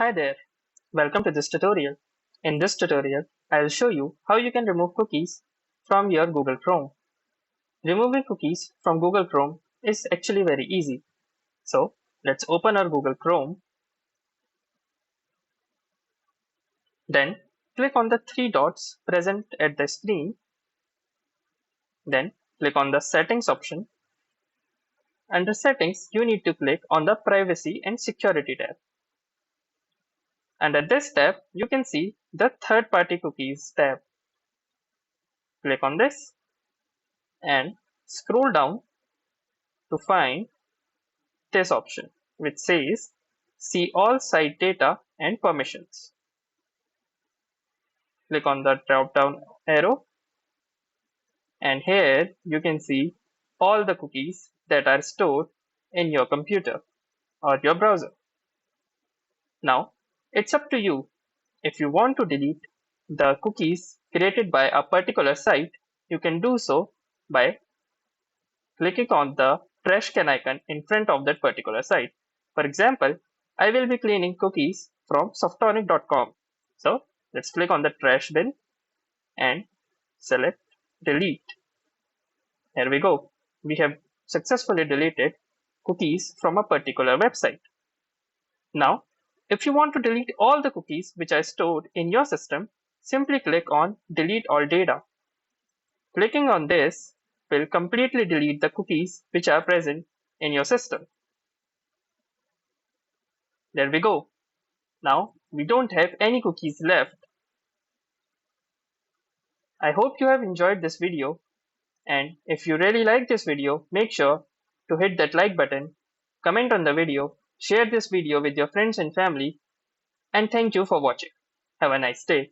Hi there, welcome to this tutorial. In this tutorial, I will show you how you can remove cookies from your Google Chrome. Removing cookies from Google Chrome is actually very easy. So let's open our Google Chrome. Then click on the three dots present at the screen. Then click on the settings option. Under settings, you need to click on the privacy and security tab. Under this tab, you can see the third party cookies tab. Click on this and scroll down to find this option which says see all site data and permissions. Click on the drop down arrow and here you can see all the cookies that are stored in your computer or your browser. Now it's up to you. If you want to delete the cookies created by a particular site, you can do so by clicking on the trash can icon in front of that particular site. For example, I will be cleaning cookies from softonic.com. So let's click on the trash bin and select delete. Here we go. We have successfully deleted cookies from a particular website. Now, if you want to delete all the cookies which are stored in your system, simply click on delete all data. Clicking on this will completely delete the cookies which are present in your system. There we go. Now we don't have any cookies left. I hope you have enjoyed this video, and if you really like this video, make sure to hit that like button, comment on the video, share this video with your friends and family, and thank you for watching. Have a nice day.